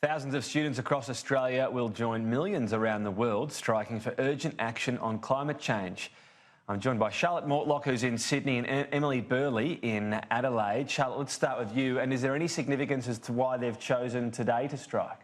Thousands of students across Australia will join millions around the world striking for urgent action on climate change. I'm joined by Charlotte Mortlock, who's in Sydney, and Emily Burley in Adelaide. Charlotte, let's start with you. And is there any significance as to why they've chosen today to strike?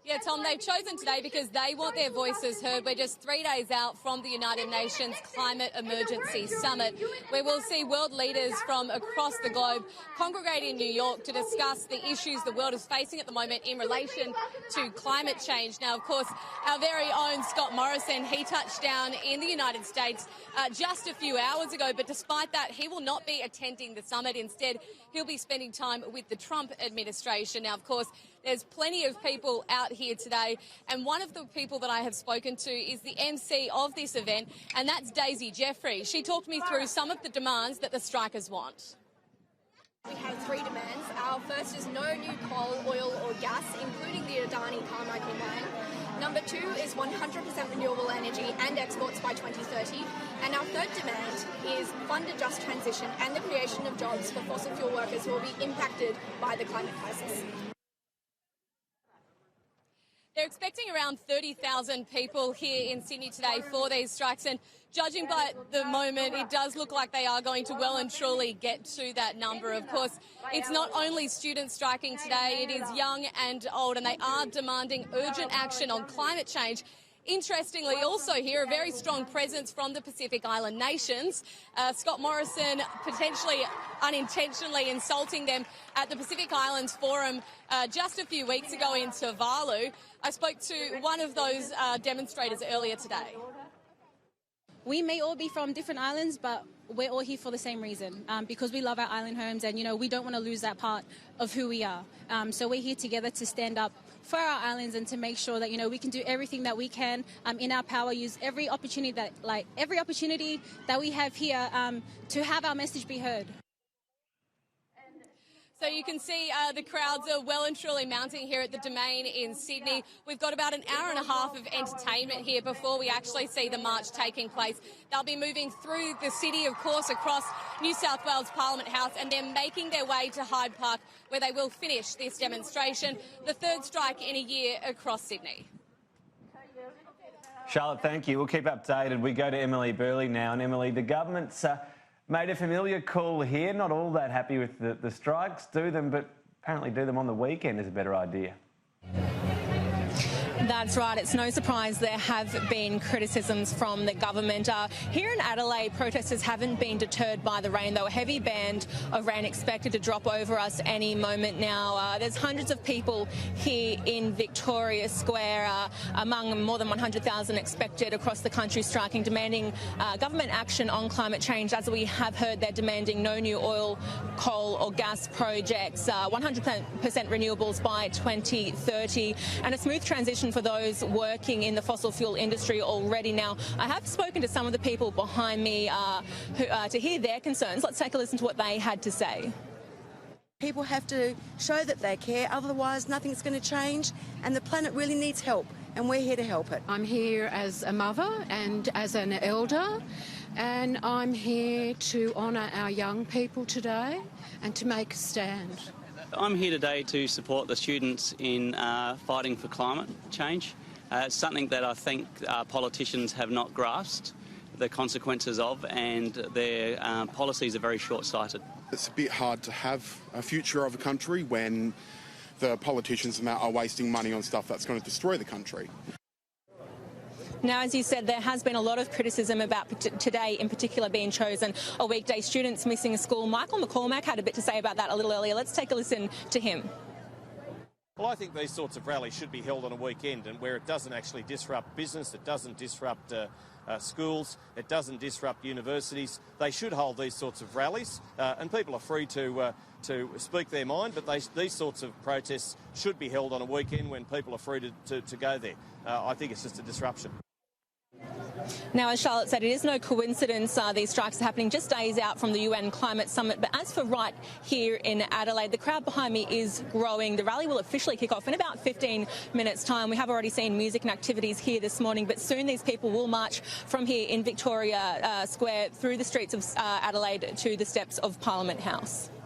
Yeah, Tom, they've chosen today because they want their voices heard. We're just 3 days out from the United Nations Climate Emergency Summit, where we'll see world leaders from across the globe congregate in New York to discuss the issues the world is facing at the moment in relation to climate change. Now, of course, our very own Scott Morrison, he touched down in the United States just a few hours ago, but despite that, he will not be attending the summit. Instead, he'll be spending time with the Trump administration. Now, of course, there's plenty of people out here today, and one of the people that I have spoken to is the MC of this event, and that's Daisy Jeffrey. She talked me through some of the demands that the strikers want. We have three demands. Our first is no new coal, oil or gas, including the Adani Carmichael mine. Number two is 100% renewable energy and exports by 2030. And our third demand is fund a just transition and the creation of jobs for fossil fuel workers who will be impacted by the climate crisis. They're expecting around 30,000 people here in Sydney today for these strikes, and judging by the moment, it does look like they are going to well and truly get to that number. Of course, it's not only students striking today, it is young and old, and they are demanding urgent action on climate change. Interestingly, also here, a very strong presence from the Pacific Island nations. Scott Morrison potentially unintentionally insulting them at the Pacific Islands Forum just a few weeks ago in Tuvalu. I spoke to one of those demonstrators earlier today. We may all be from different islands, but we're all here for the same reason, because we love our island homes and, we don't want to lose that part of who we are. So we're here together to stand up for our islands and to make sure that, we can do everything that we can in our power, use every opportunity that we have here to have our message be heard. So you can see the crowds are well and truly mounting here at the Domain in Sydney. We've got about an hour and a half of entertainment here before we actually see the march taking place. They'll be moving through the city, of course, across New South Wales Parliament House, and they're making their way to Hyde Park, where they will finish this demonstration, the third strike in a year across Sydney. Charlotte, thank you. We'll keep updated. We go to Emily Burley now. And Emily, the government's made a familiar call here. Not all that happy with the strikes. Do them, but apparently do them on the weekend is a better idea. That's right. It's no surprise there have been criticisms from the government. Here in Adelaide, protesters haven't been deterred by the rain, though. A heavy band of rain expected to drop over us any moment now. There's hundreds of people here in Victoria Square, among more than 100,000 expected across the country striking, demanding government action on climate change. As we have heard, they're demanding no new oil, coal or gas projects, 100% renewables by 2030, and a smooth transition for those working in the fossil fuel industry already. Now, I have spoken to some of the people behind me to hear their concerns. Let's take a listen to what they had to say. People have to show that they care, otherwise nothing's going to change, and the planet really needs help, and we're here to help it. I'm here as a mother and as an elder, and I'm here to honour our young people today and to make a stand. I'm here today to support the students in fighting for climate change. It's something that I think politicians have not grasped the consequences of, and their policies are very short-sighted. It's a bit hard to have a future of a country when the politicians are wasting money on stuff that's going to destroy the country. Now, as you said, there has been a lot of criticism about today in particular being chosen a weekday. Students missing school. Michael McCormack had a bit to say about that a little earlier. Let's take a listen to him. Well, I think these sorts of rallies should be held on a weekend, and where it doesn't actually disrupt business, it doesn't disrupt schools, it doesn't disrupt universities. They should hold these sorts of rallies, and people are free to speak their mind, but these sorts of protests should be held on a weekend when people are free to go there. I think it's just a disruption. Now, as Charlotte said, it is no coincidence these strikes are happening just days out from the UN Climate Summit. But as for right here in Adelaide, the crowd behind me is growing. The rally will officially kick off in about 15 minutes' time. We have already seen music and activities here this morning, but soon these people will march from here in Victoria Square through the streets of Adelaide to the steps of Parliament House.